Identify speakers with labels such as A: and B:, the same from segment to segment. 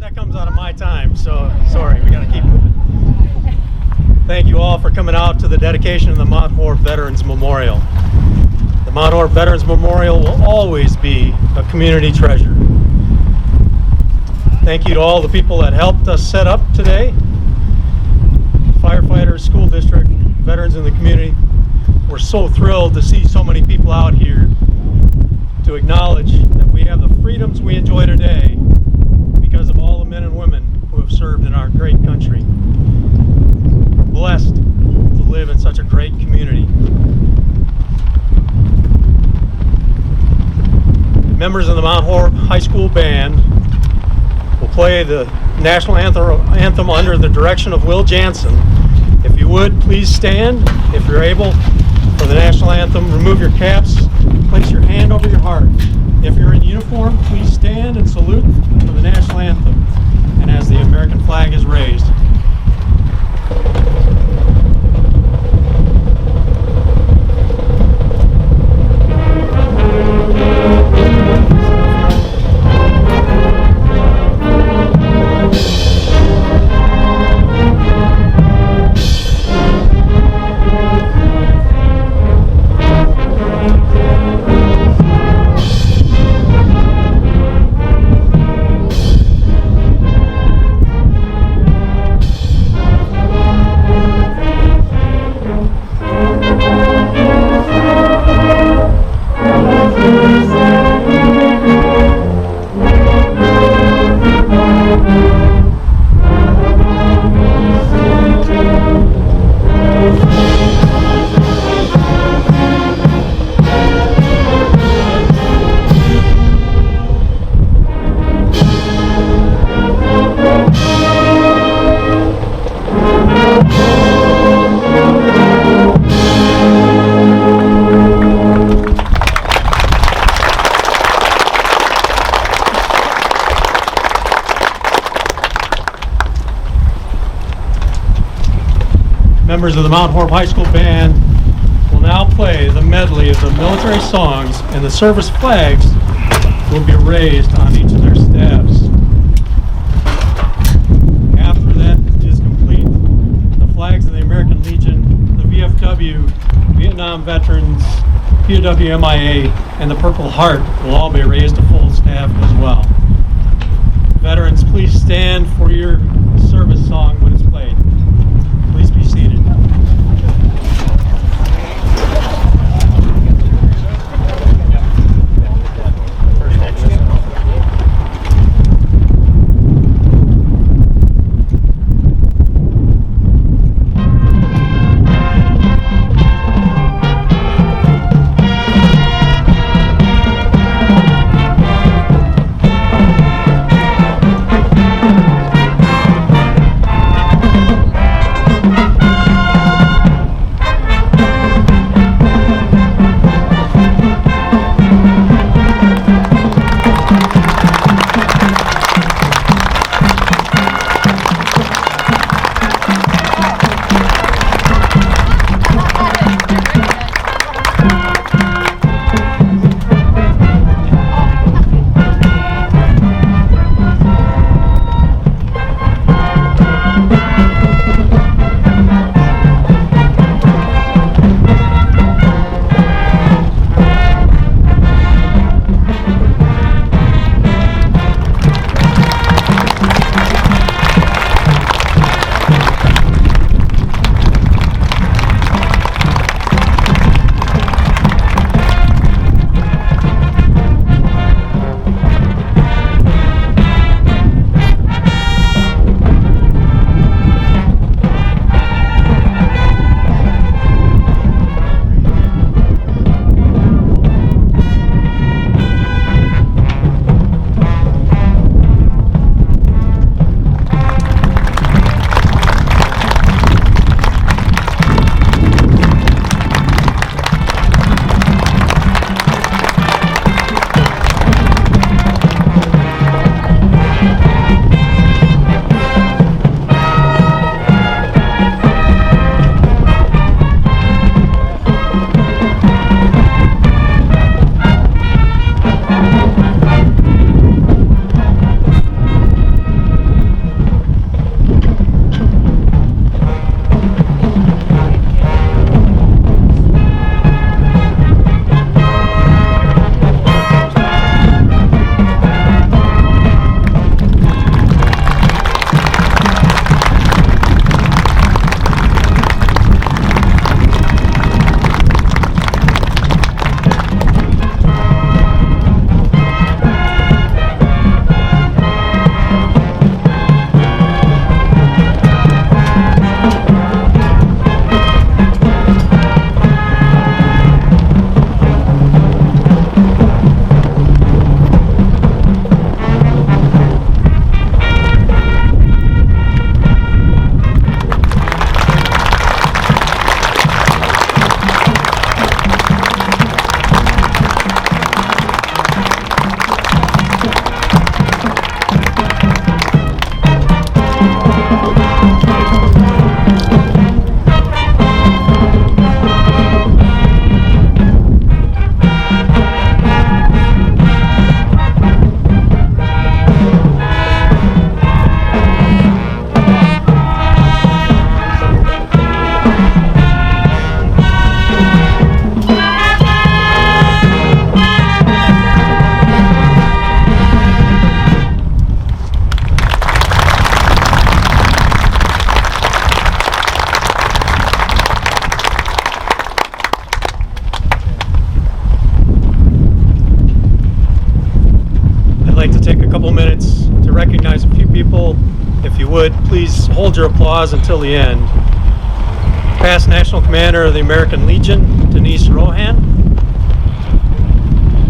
A: that comes out of my time, so sorry, we got to keep moving. Thank you all for coming out to the dedication of the Mount Horeb Veterans Memorial. The Mount Horeb Veterans Memorial will always be a community treasure. Thank you to all the people that helped us set up today. Firefighters, school district, veterans in the community. We're so thrilled to see so many people out here to acknowledge that we have the freedoms we enjoy today because of all the men and women who have served in our great country. Blessed to live in such a great community. Members of the Mount Horeb High School Band will play the national anthem under the direction of Will Jansen. If you would, please stand. If you're able, for the national anthem, remove your caps, place your hand over your heart. If you're in uniform, please stand and salute for the national anthem, and as the American flag is raised. Members of the Mount Horeb High School Band will now play the medley of the military songs, and the service flags will be raised on each of their staffs. After that is complete, the flags of the American Legion, the VFW, Vietnam Veterans, POW MIA, and the Purple Heart will all be raised to full staff as well. Veterans, please stand for your service song when it's played. Please be seated. people, if you would, please hold your applause until the end. Past National Commander of the American Legion, Denise Rohan.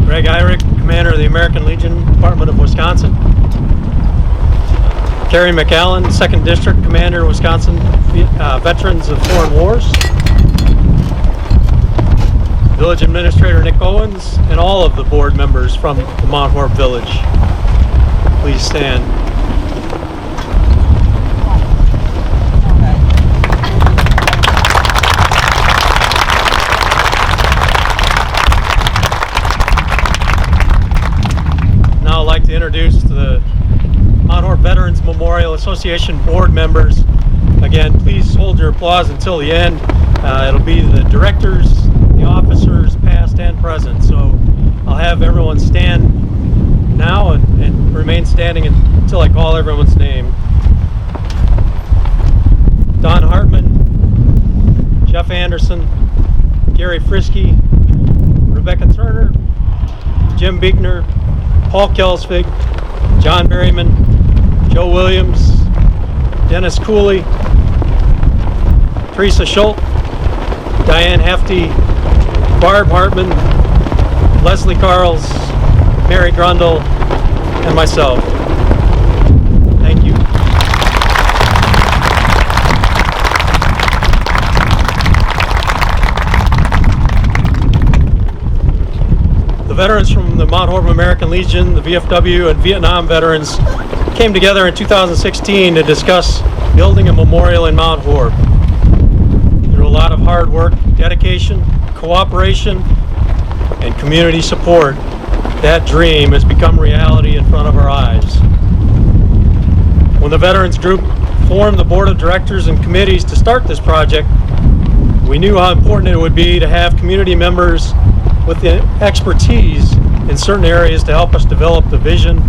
A: Greg Eyrick, Commander of the American Legion, Department of Wisconsin. Carrie McAllen, 2nd District Commander, Wisconsin Veterans of Foreign Wars. Village Administrator Nick Owens, and all of the board members from the Mount Horeb Village. Please stand. Now I'd like to introduce the Mount Horeb Veterans Memorial Association board members. Again, please hold your applause until the end. It'll be the directors, the officers, past and present. So I'll have everyone stand now and remain standing until I call everyone's name. Don Hartman, Jeff Anderson, Gary Frisky, Rebecca Turner, Jim Beekner, Paul Kelsvig, John Berryman, Joe Williams, Dennis Cooley, Teresa Schultz, Diane Hefty, Barb Hartman, Leslie Carls, Mary Grundle, and myself. Thank you. The veterans from the Mount Horeb American Legion, the VFW, and Vietnam veterans came together in 2016 to discuss building a memorial in Mount Horeb. Through a lot of hard work, dedication, cooperation, and community support, that dream has become reality in front of our eyes. When the Veterans Group formed the board of directors and committees to start this project, we knew how important it would be to have community members with the expertise in certain areas to help us develop the vision,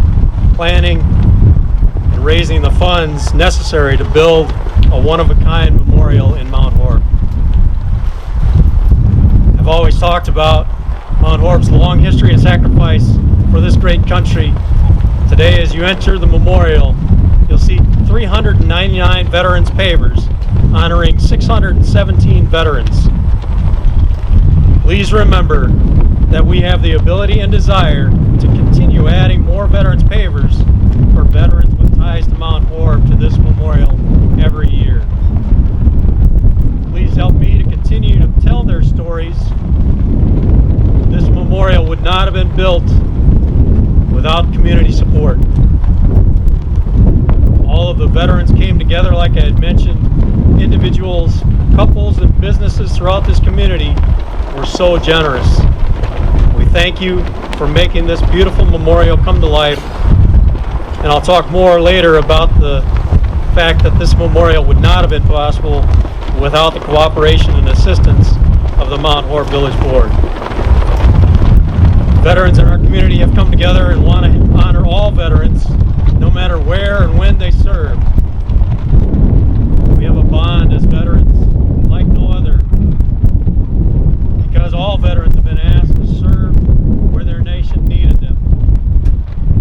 A: planning, and raising the funds necessary to build a one-of-a-kind memorial in Mount Horeb. I've always talked about Mount Horeb's long history and sacrifice for this great country. Today, as you enter the memorial, you'll see 399 veterans pavers honoring 617 veterans. Please remember that we have the ability and desire to continue adding more veterans pavers for veterans with ties to Mount Horeb to this memorial every year. Please help me to continue to tell their stories. This memorial would not have been built without community support. All of the veterans came together, like I had mentioned. Individuals, couples, and businesses throughout this community were so generous. We thank you for making this beautiful memorial come to life. And I'll talk more later about the fact that this memorial would not have been possible without the cooperation and assistance of the Mount Horeb Village Board. Veterans in our community have come together and want to honor all veterans, no matter where and when they served. We have a bond as veterans like no other, because all veterans have been asked to serve where their nation needed them.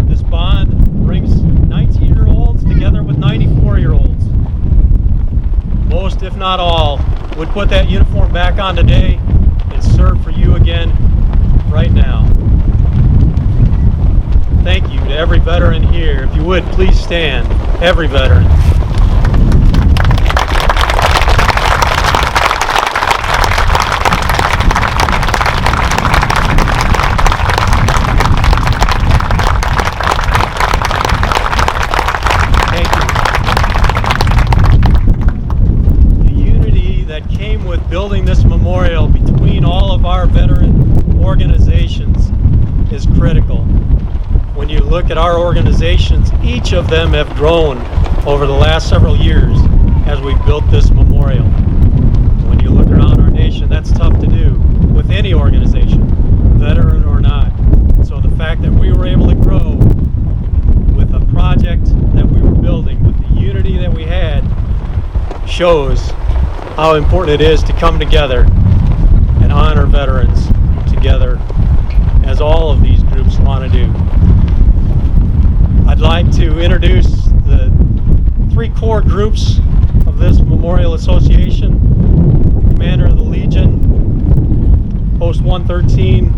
A: This bond brings 19-year-olds together with 94-year-olds. Most, if not all, would put that uniform back on today and serve for you again right now. Thank you to every veteran here. If you would, please stand. Every veteran. Thank you. The unity that came with building this memorial between all of our veteran organizations is critical. When you look at our organizations, each of them have grown over the last several years as we built this memorial. When you look around our nation, that's tough to do with any organization, veteran or not. So the fact that we were able to grow with a project that we were building, with the unity that we had, shows how important it is to come together and honor veterans together, as all of these groups want to do. I'd like to introduce the core groups of this Memorial Association: Commander of the Legion, Post 113,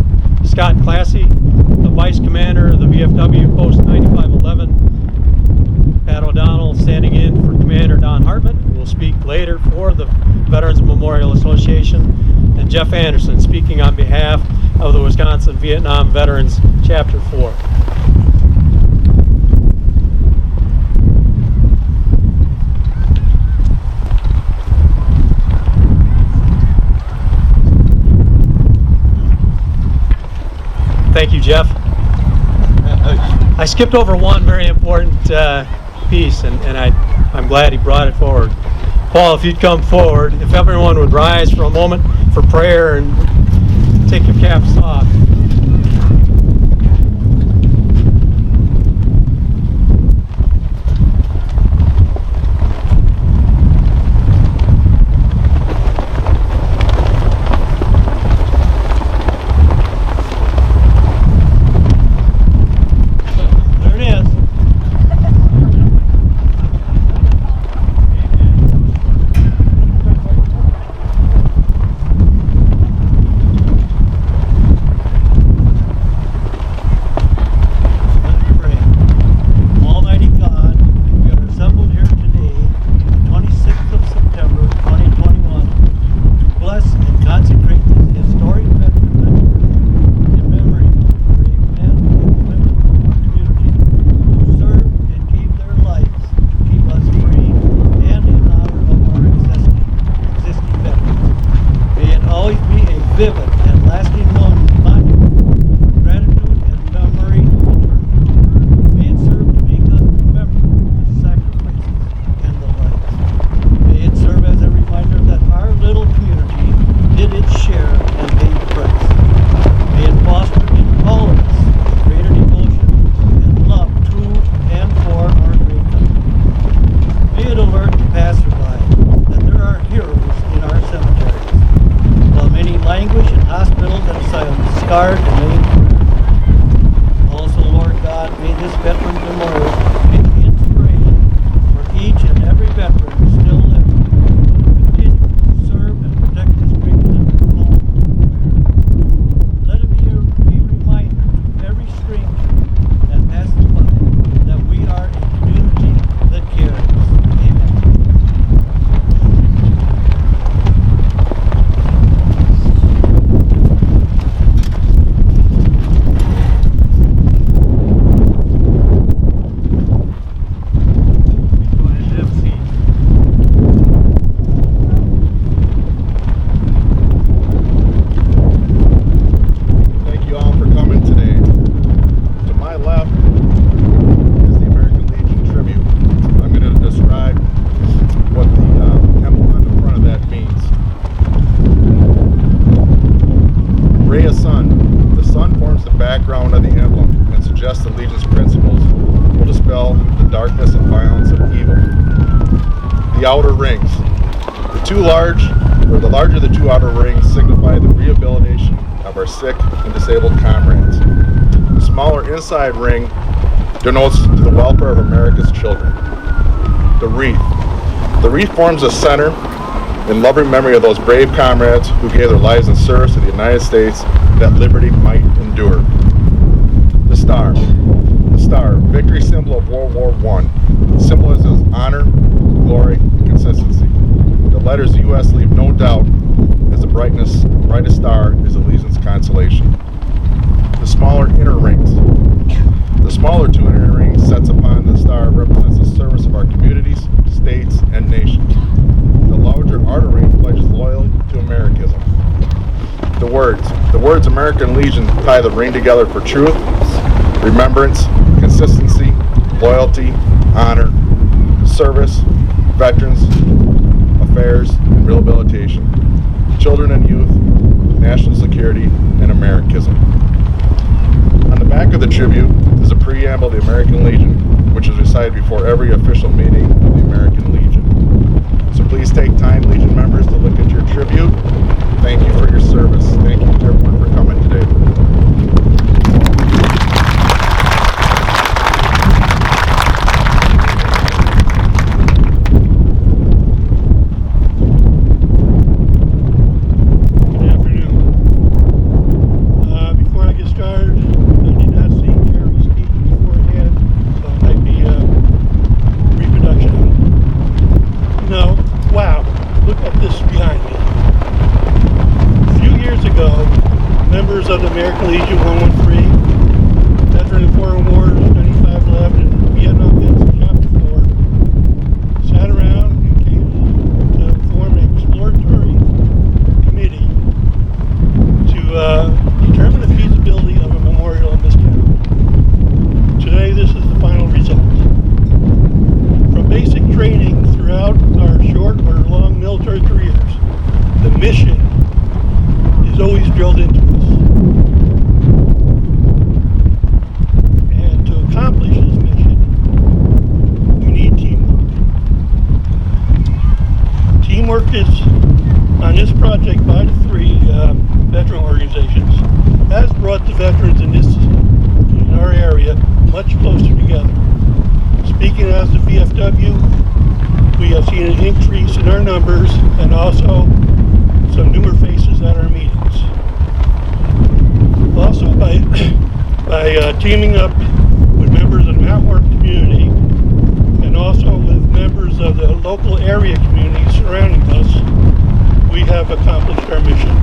A: Scott Classy; the Vice Commander of the VFW, Post 9511, Pat O'Donnell, standing in for Commander Don Hartman, who will speak later for the Veterans Memorial Association; and Jeff Anderson, speaking on behalf of the Wisconsin Vietnam Veterans Chapter 4. Thank you, Jeff. I skipped over one very important piece, and I'm glad he brought it forward. Paul, if you'd come forward, if everyone would rise for a moment for prayer and take your caps off. Also, Lord God, may this Veterans Memorial be the inspiration for each and every veteran still living to continue to serve and protect this great country home. Let it be a reminder to every stranger that passes by that we are a community that cares. Amen.
B: Background of the emblem and suggests the Legion's principles will dispel the darkness and violence of evil. The outer rings. The larger the two outer rings signify the rehabilitation of our sick and disabled comrades. The smaller inside ring denotes the welfare of America's children. The wreath. The wreath forms a center in loving memory of those brave comrades who gave their lives in service to the United States that liberty might endure. The star. The star, victory symbol of World War I, symbolizes honor, glory, and consistency. The letters U.S. leave no doubt, as the brightest star is the Legion's consolation. The smaller inner rings. The smaller two inner rings sets upon the star represents the service of our communities, states, and nations. The larger outer ring pledges loyalty to Americanism. The words American Legion tie the ring together for truth, remembrance, consistency, loyalty, honor, service, veterans, affairs, and rehabilitation, children and youth, national security, and Americanism. On the back of the tribute is a preamble of the American Legion, which is recited before every official meeting of the American Legion. So please take time, Legion members, to look at your tribute. Thank you for your service. Thank you to everyone for coming today.
C: American Legion 113, veteran of Foreign Wars 9511, and Vietnam Vets Chapter 4, sat around and came to form an exploratory committee to determine the feasibility of a memorial in this town. Today, this is the final result. From basic training throughout our short or long military careers, the mission is always drilled into us. And to accomplish this mission, we need teamwork. Teamwork is on this project by the three veteran organizations has brought the veterans in our area much closer together. Speaking as the VFW, we have seen an increase in our numbers and also some newer faces at our meetings. Also, by teaming up with members of the Mount Horeb community and also with members of the local area communities surrounding us, we have accomplished our mission.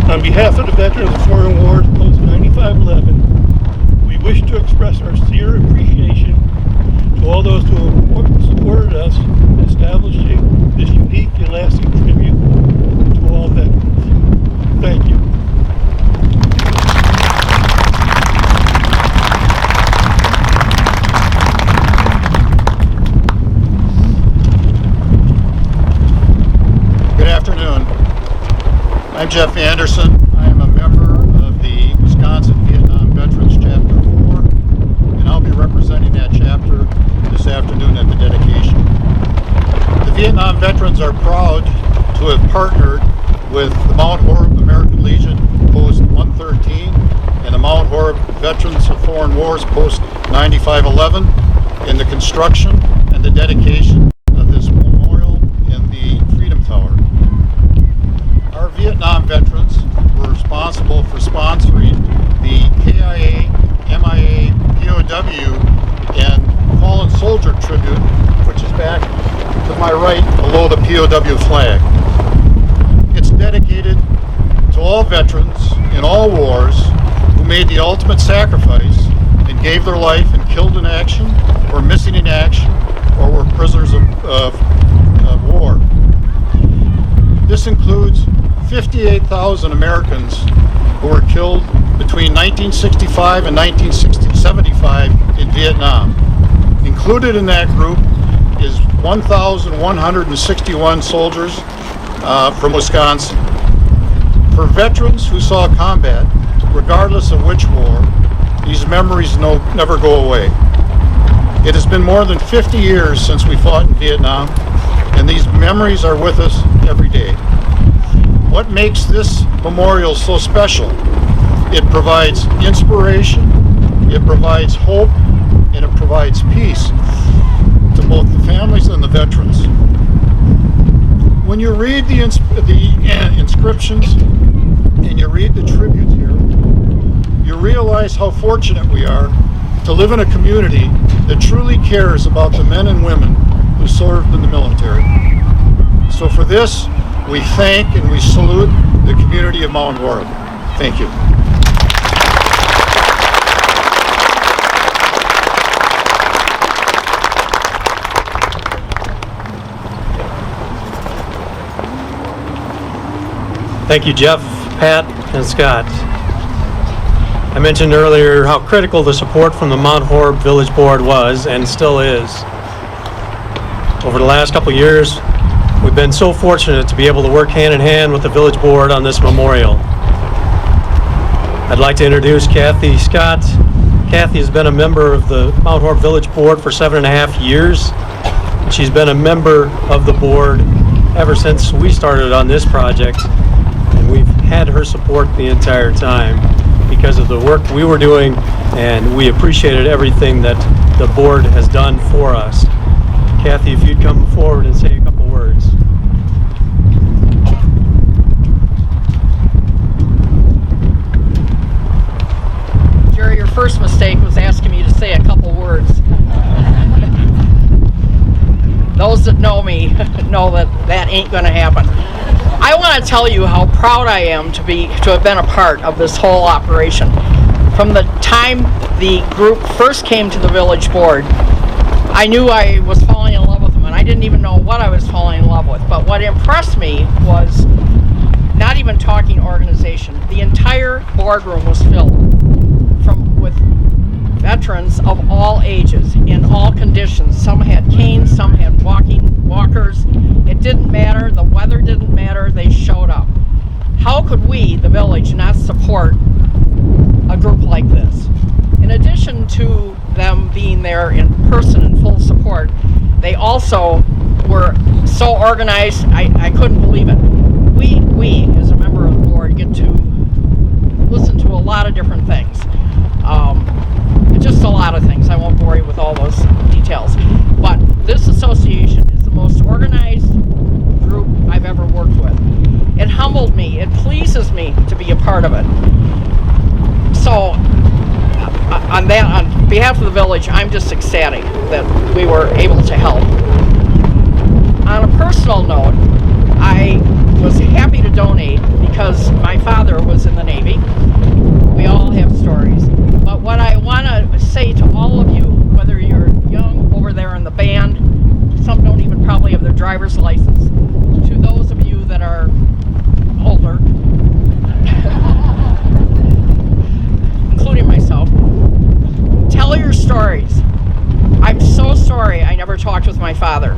C: On behalf of the veterans of Foreign Wars Post 9511, we wish to express our sincere appreciation to all those who have supported us in establishing this unique and lasting tribute to all veterans. Thank you.
D: Good afternoon. I'm Jeff Anderson. I am a member of the Wisconsin Vietnam Veterans Chapter 4, and I'll be representing that chapter this afternoon at the dedication. The Vietnam veterans are proud to have partnered with the Mount Horeb American Legion Post 113 and the Mount Horeb Veterans of Foreign Wars Post 9511 in the construction and the dedication of this memorial in the Freedom Tower. Our Vietnam veterans were responsible for sponsoring the KIA, MIA, POW, and Fallen Soldier tribute, which is back to my right below the POW flag. It's dedicated to all veterans in all wars who made the ultimate sacrifice and gave their life and killed in action, or missing in action, or were prisoners of war. This includes 58,000 Americans who were killed between 1965 and 1975 in Vietnam. Included in that group is 1,161 soldiers from Wisconsin. For veterans who saw combat, regardless of which war, these memories never go away. It has been more than 50 years since we fought in Vietnam, and these memories are with us every day. What makes this memorial so special? It provides inspiration, it provides hope, and it provides peace to both the families and the veterans. When you read the inscriptions and you read the tributes here, you realize how fortunate we are to live in a community that truly cares about the men and women who served in the military. So for this, we thank and we salute the community of Mount Horeb. Thank you.
A: Thank you, Jeff, Pat, and Scott. I mentioned earlier how critical the support from the Mount Horeb Village Board was and still is. Over the last couple of years, we've been so fortunate to be able to work hand in hand with the Village Board on this memorial. I'd like to introduce Kathy Scott. Kathy has been a member of the Mount Horeb Village Board for 7.5 years. She's been a member of the board ever since we started on this project, and we've had her support the entire time because of the work we were doing, and we appreciated everything that the board has done for us. Kathy, if you'd come forward and say a couple words.
E: Jerry, your first mistake was asking me to say a couple words. Those that know me know that ain't gonna happen. I want to tell you how proud I am to have been a part of this whole operation. From the time the group first came to the village board, I knew I was falling in love with them, and I didn't even know what I was falling in love with. But what impressed me was not even talking organization. The entire boardroom was filled with veterans of all ages, in all conditions. Some had canes, some had walkers. It didn't matter, the weather didn't matter, they showed up. How could we, the village, not support a group like this? In addition to them being there in person in full support, they also were so organized, I couldn't believe it. We, as a member of the board, get to listen to a lot of different things. Just a lot of things. I won't bore you with all those details. But this association is the most organized group I've ever worked with. It humbled me. It pleases me to be a part of it. So, on behalf of the village, I'm just ecstatic that we were able to help. On a personal note, I was happy to donate because my father was in the Navy. We all have stories. But what I want to say to all of you, whether you're young over there in the band, some don't even probably have their driver's license, to those of you that are older, including myself, tell your stories. I'm so sorry I never talked with my father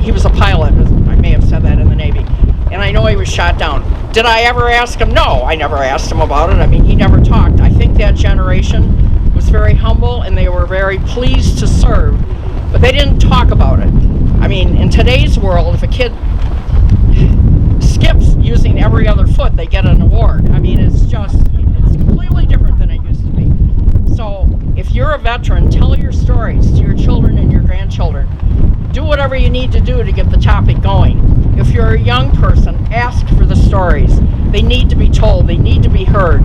E: he was a pilot, I may have said that in the Navy, and I know he was shot down. Did I ever ask him? No, I never asked him about it. I mean, he never talked. I think that generation was very humble and they were very pleased to serve, but they didn't talk about it. I mean, in today's world, if a kid skips using every other foot, they get an award. I mean, it's completely different than it used to be. So if you're a veteran, tell your stories to your children and your grandchildren. Do whatever you need to do to get the topic going. If you're a young person, ask for the stories. They need to be told, they need to be heard,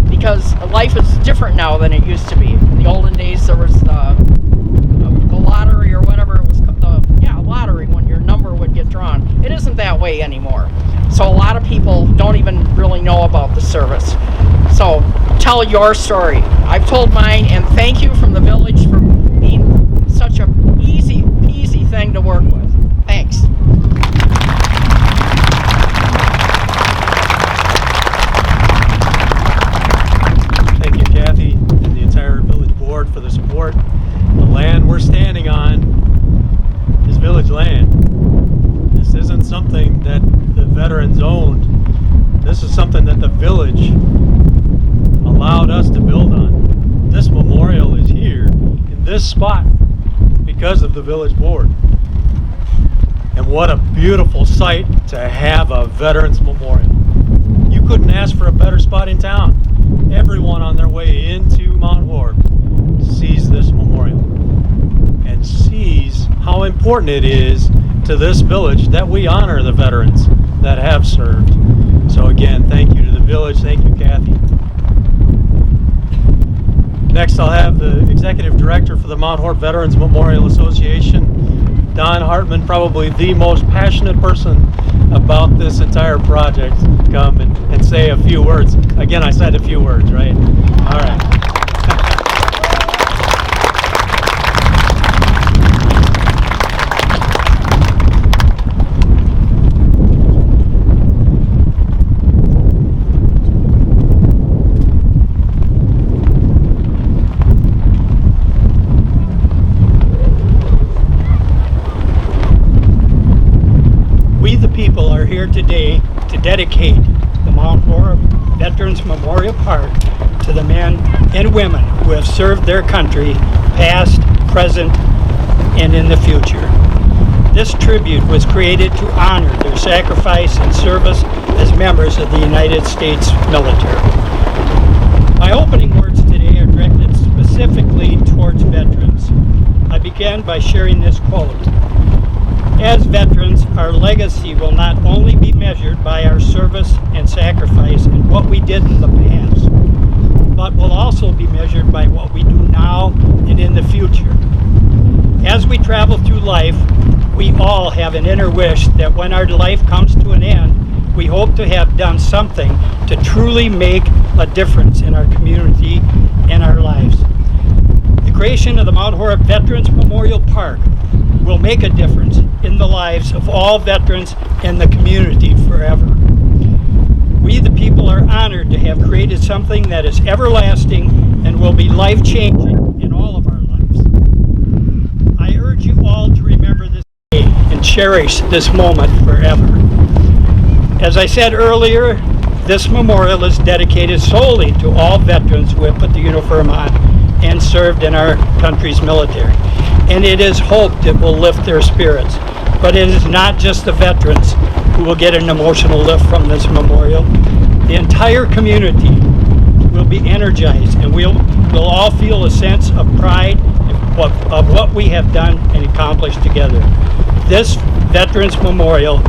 E: because life is different now than it used to be. In the olden days, there was the lottery or whatever it was, lottery, when your number would get drawn. It isn't that way anymore. So a lot of people don't even really know about the service. So tell your story. I've told mine, and thank you from the village for being such a easy peasy thing to work with. Thanks.
A: Thank you, Kathy, and the entire village board for the support. The land we're standing on is village land. This isn't something that the veterans owned. This is something that the village allowed us to build on. This memorial is here in this spot because of the village board. And what a beautiful sight to have a veterans memorial. You couldn't ask for a better spot in town. Everyone on their way into Mount Horeb sees this memorial and sees how important it is to this village that we honor the veterans that have served. So again, thank you to the village. Thank you, Kathy. Next, I'll have the Executive Director for the Mount Horeb Veterans Memorial Association, Don Hartman, probably the most passionate person about this entire project, come and say a few words. Again, I said a few words, right? All right.
F: Here today to dedicate the Mount Horeb Veterans Memorial Park to the men and women who have served their country, past, present, and in the future. This tribute was created to honor their sacrifice and service as members of the United States military. My opening words today are directed specifically towards veterans. I began by sharing this quote. As veterans, our legacy will not only be measured by our service and sacrifice and what we did in the past, but will also be measured by what we do now and in the future. As we travel through life, we all have an inner wish that when our life comes to an end, we hope to have done something to truly make a difference in our community and our lives. The creation of the Mount Horeb Veterans Memorial Park will make a difference in the lives of all veterans and the community forever. We, the people, are honored to have created something that is everlasting and will be life-changing in all of our lives. I urge you all to remember this day and cherish this moment forever. As I said earlier, this memorial is dedicated solely to all veterans who have put the uniform on and served in our country's military. And it is hoped it will lift their spirits. But it is not just the veterans who will get an emotional lift from this memorial. The entire community will be energized, and we'll all feel a sense of pride of what we have done and accomplished together. This Veterans Memorial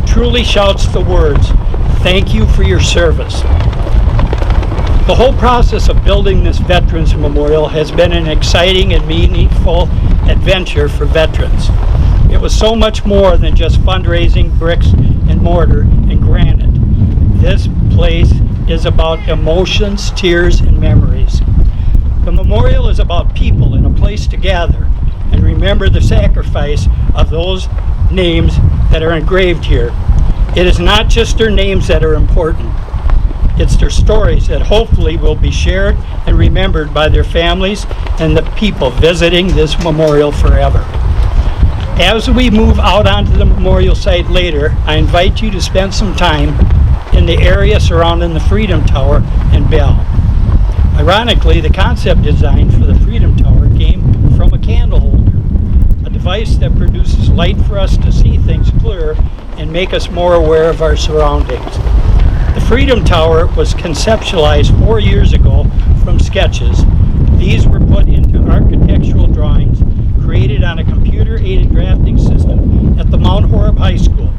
F: truly shouts the words, "Thank you for your service." The whole process of building this Veterans Memorial has been an exciting and meaningful adventure for veterans. It was so much more than just fundraising, bricks and mortar and granite. This place is about emotions, tears, and memories. The memorial is about people and a place to gather and remember the sacrifice of those names that are engraved here. It is not just their names that are important. It's their stories that hopefully will be shared and remembered by their families and the people visiting this memorial forever. As we move out onto the memorial site later, I invite you to spend some time in the area surrounding the Freedom Tower and Bell. Ironically, the concept design for the Freedom Tower came from a candle holder, a device that produces light for us to see things clearer and make us more aware of our surroundings. The Freedom Tower was conceptualized 4 years ago from sketches. These were put into architectural drawings created on a computer-aided drafting system at the Mount Horeb High School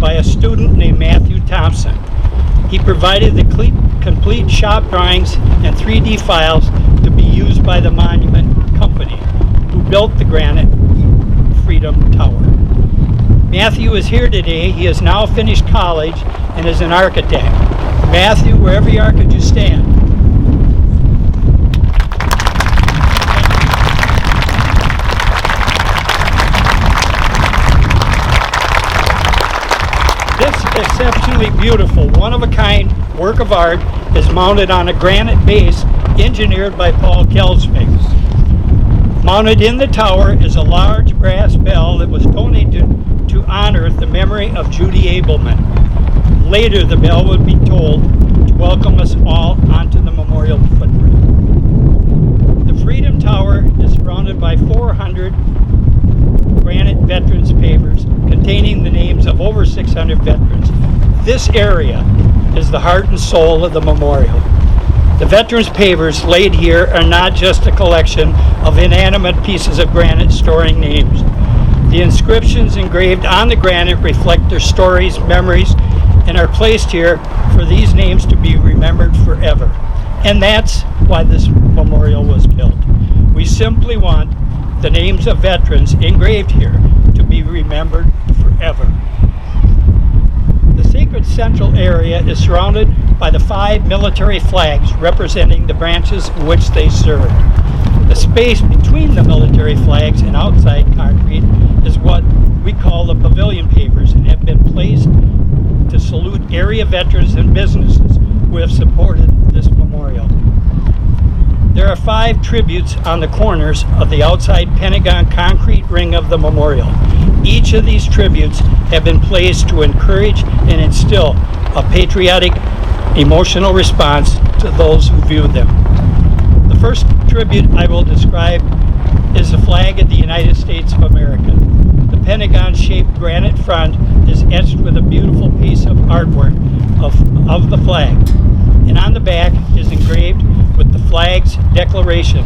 F: by a student named Matthew Thompson. He provided the complete shop drawings and 3D files to be used by the monument company who built the granite Freedom Tower. Matthew is here today. He has now finished college and is an architect. Matthew, wherever you are, could you stand? This exceptionally beautiful, one-of-a-kind work of art is mounted on a granite base engineered by Paul Kelsvig. Mounted in the tower is a large brass bell that was donated to honor the memory of Judy Abelman. Later, the bell would be tolled to welcome us all onto the memorial footprint. The Freedom Tower is surrounded by 400 granite veterans pavers containing the names of over 600 veterans. This area is the heart and soul of the memorial. The veterans pavers laid here are not just a collection of inanimate pieces of granite storing names. The inscriptions engraved on the granite reflect their stories, memories, and are placed here for these names to be remembered forever. And that's why this memorial was built. We simply want the names of veterans engraved here to be remembered forever. The sacred central area is surrounded by the 5 military flags representing the branches in which they served. The space between the military flags and outside concrete is what we call the pavilion pavers and have been placed to salute area veterans and businesses who have supported this memorial. There are 5 tributes on the corners of the outside Pentagon concrete ring of the memorial. Each of these tributes have been placed to encourage and instill a patriotic, emotional response to those who view them. The first tribute I will describe is the flag of the United States of America. The Pentagon-shaped granite front is etched with a beautiful piece of artwork of the flag. And on the back is engraved with the flag's declaration,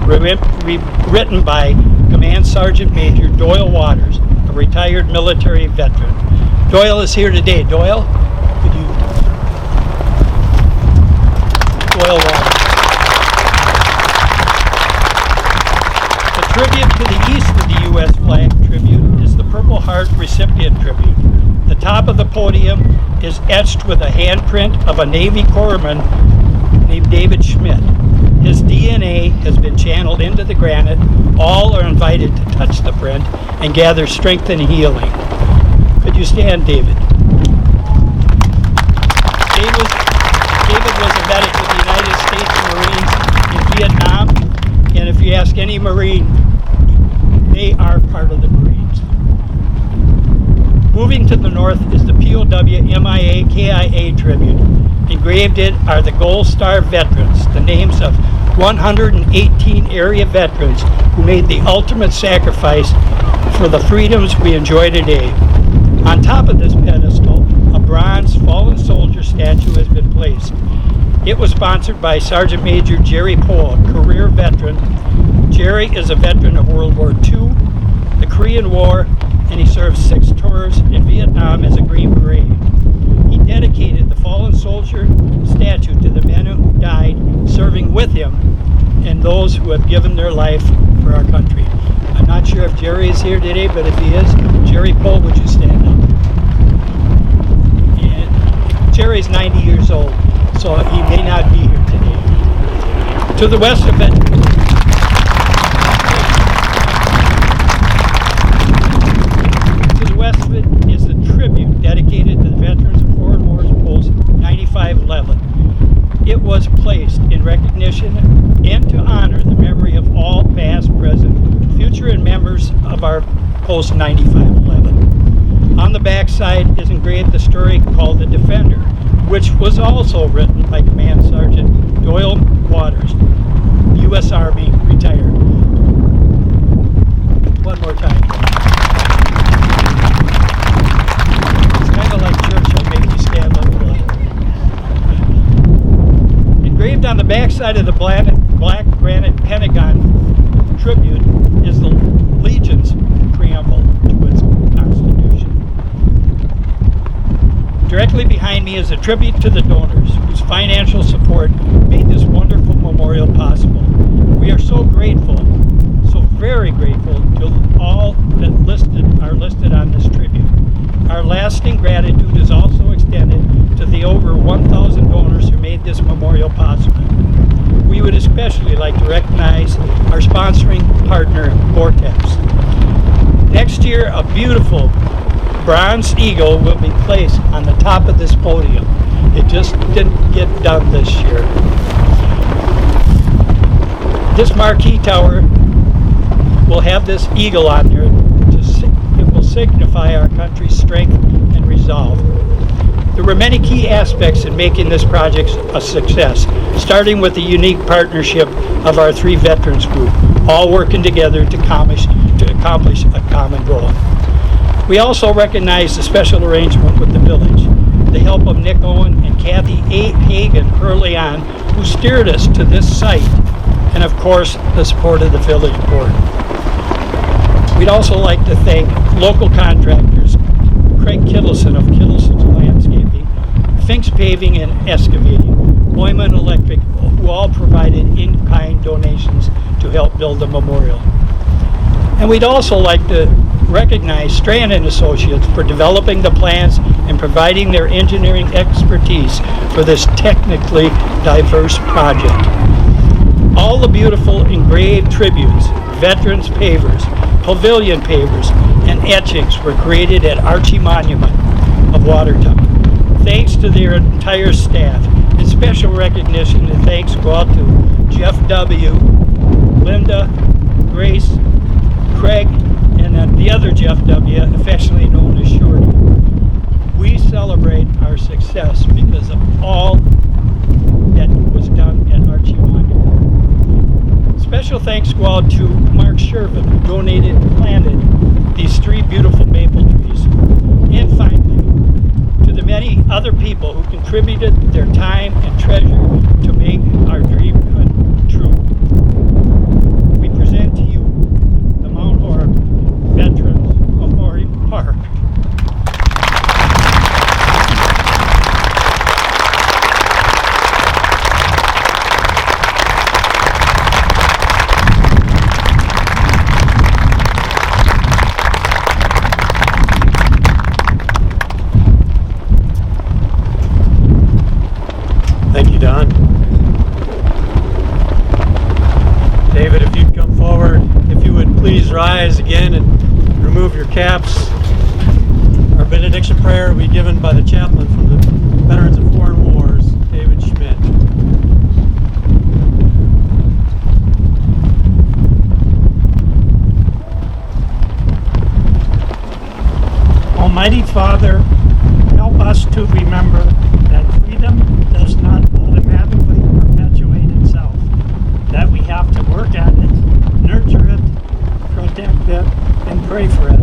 F: written by Command Sergeant Major Doyle Waters, a retired military veteran. Doyle is here today. Doyle, could you? Doyle Waters. The tribute to the east of the U.S. flag tribute is the Purple Heart recipient tribute. The top of the podium is etched with a handprint of a Navy corpsman named David Schmidt. His DNA has been channeled into the granite. All are invited to touch the print and gather strength and healing. Could you stand, David? David was a medic with the United States Marines in Vietnam, and if you ask any Marine, they are part of the Marines. Moving to the north is the POW MIA KIA tribute. Engraved it are the Gold Star veterans, the names of 118 area veterans who made the ultimate sacrifice for the freedoms we enjoy today. On top of this pedestal, a bronze fallen soldier statue has been placed. It was sponsored by Sergeant Major Jerry Pohl, a career veteran. Jerry is a veteran of World War II, the Korean War, and he served 6 tours in Vietnam as a Green Beret. He dedicated the fallen soldier statue to the men who died serving with him and those who have given their life for our country. I'm not sure if Jerry is here today, but if he is, Jerry Pohl, would you stand up? And Jerry's 90 years old, so he may not be here today. To the west of it, is the tribute dedicated to the veterans of foreign wars post 9511. It was placed in recognition and to honor the memory of all past, present, future, and members of our post 9511. On the back side is engraved the story called The Defender, which was also written by Command Sergeant Doyle Waters, U.S. Army, retired. One more time. Engraved on the backside of the black granite Pentagon tribute is the Legion's preamble to its Constitution. Directly behind me is a tribute to the donors whose financial support made this wonderful memorial possible. We are so grateful, so very grateful to all that are listed on this tribute. Our lasting gratitude is also extended to the over 1,000 donors who made this memorial possible. We would especially like to recognize our sponsoring partner, Vortex. Next year, a beautiful bronze eagle will be placed on the top of this podium. It just didn't get done this year. This marquee tower will have this eagle on there. It will signify our country's strength and resolve. There were many key aspects in making this project a success, starting with the unique partnership of our 3 veterans group, all working together to accomplish a common goal. We also recognize the special arrangement with the village, the help of Nick Owen and Kathy Hagan early on, who steered us to this site, and of course, the support of the village board. We'd also like to thank local contractors, Craig Kittleson of Kittelson's Landscaping, Fink's Paving and Excavating, Boyman Electric, who all provided in-kind donations to help build the memorial. And we'd also like to recognize Strand and Associates for developing the plans and providing their engineering expertise for this technically diverse project. All the beautiful engraved tributes, veterans pavers, pavilion pavers, and etchings were created at Archie Monument of Watertown. Thanks to their entire staff, and special recognition and thanks go out to Jeff W., Linda, Grace, Craig, and then the other Jeff W., affectionately known as Shorty. We celebrate our success because of all that was done at Archie Monument. Special thanks go out to Mark Shervin, who donated and planted these 3 beautiful maple trees. And finally, to the many other people who contributed their time and treasure to make our dream come true. We present to you the Mount Horeb Veterans Memorial Park.
A: your caps. Our benediction prayer will be given by the chaplain from the Veterans of Foreign Wars, David Schmidt.
F: Almighty Father, help us to remember that freedom does not automatically perpetuate itself, that we have to work at it, nurture it, protect it, and pray for it.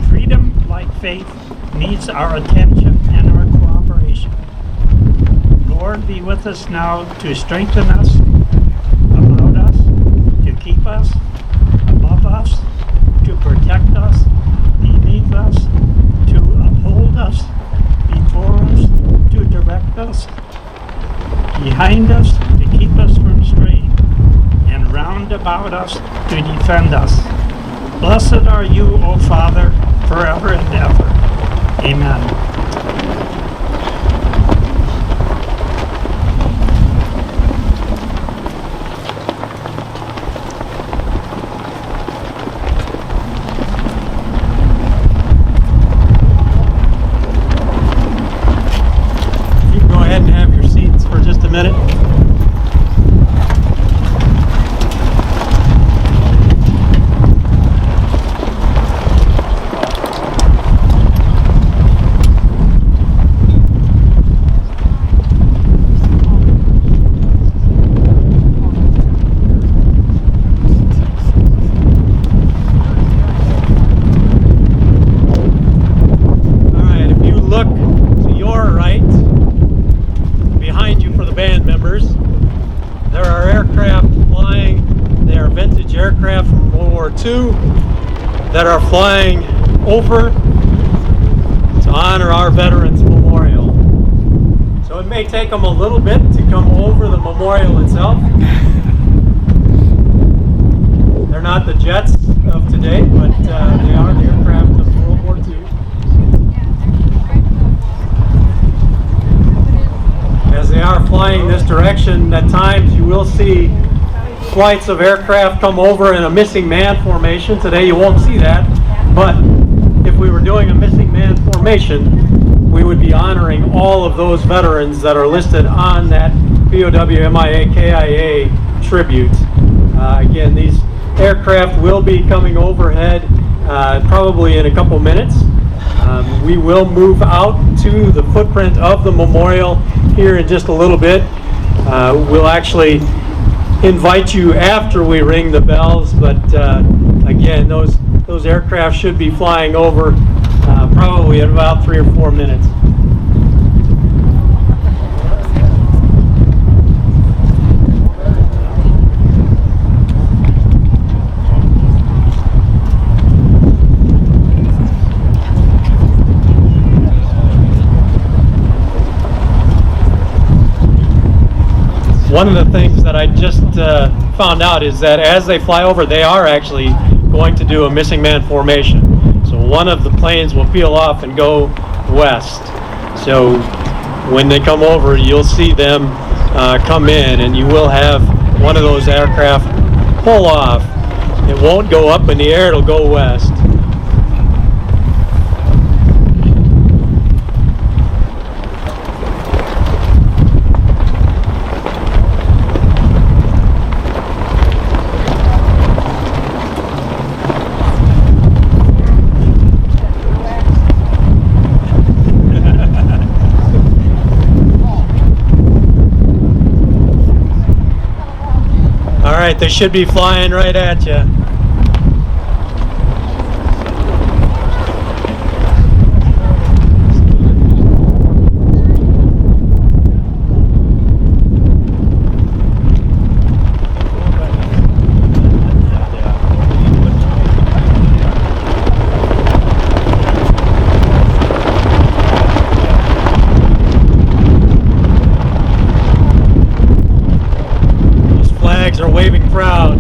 F: Freedom, like faith, needs our attention and our cooperation. Lord, be with us now to strengthen us, about us, to keep us, above us, to protect us, beneath us, to uphold us, before us, to direct us, behind us, to keep us from straying, and round about us, to defend us. Blessed are you, O Father, forever and ever. Amen.
A: You can go ahead and have your seats for just a minute. All right, if you look to your right, behind you for the band members, there are aircraft flying. They are vintage aircraft from World War II that are flying over to honor our Veterans Memorial. So it may take them a little bit to come over the memorial itself. They're not the jets of today, but they are the aircraft of World War II. As they are flying this direction, at times you will see flights of aircraft come over in a missing man formation. Today you won't see that, but if we were doing a missing man formation, we would be honoring all of those veterans that are listed on that POW MIA KIA tribute. Again, these aircraft will be coming overhead probably in a couple minutes. We will move out to the footprint of the memorial here in just a little bit. We'll actually invite you after we ring the bells, but again, those aircraft should be flying over probably in about 3 or 4 minutes. One of the things that I just found out is that as they fly over, they are actually going to do a missing man formation. So one of the planes will peel off and go west. So when they come over, you'll see them come in, and you will have one of those aircraft pull off. It won't go up in the air, it'll go west. All right, they should be flying right at you. Those flags are waving proud.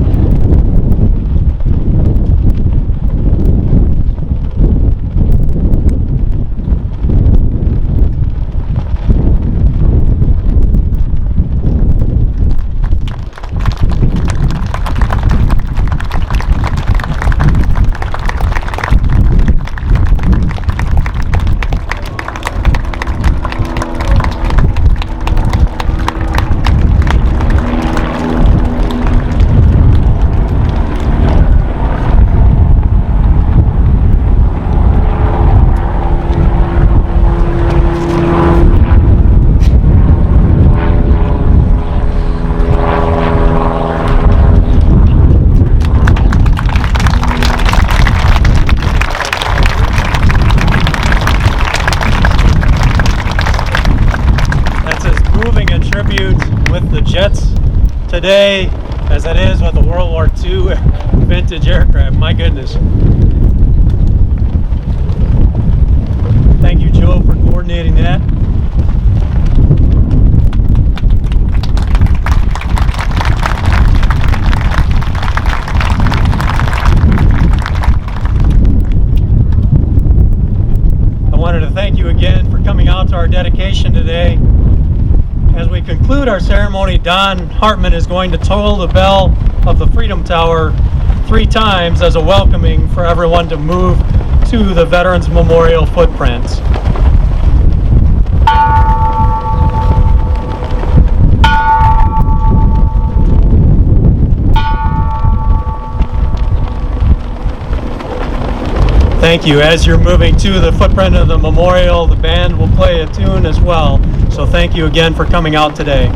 A: today as it is with a World War II vintage aircraft. My goodness. Thank you, Joe, for coordinating that. I wanted to thank you again for coming out to our dedication today. As we conclude our ceremony, Don Hartman is going to toll the bell of the Freedom Tower 3 times as a welcoming for everyone to move to the Veterans Memorial footprints. Thank you. As you're moving to the footprint of the memorial, the band will play a tune as well. So thank you again for coming out today.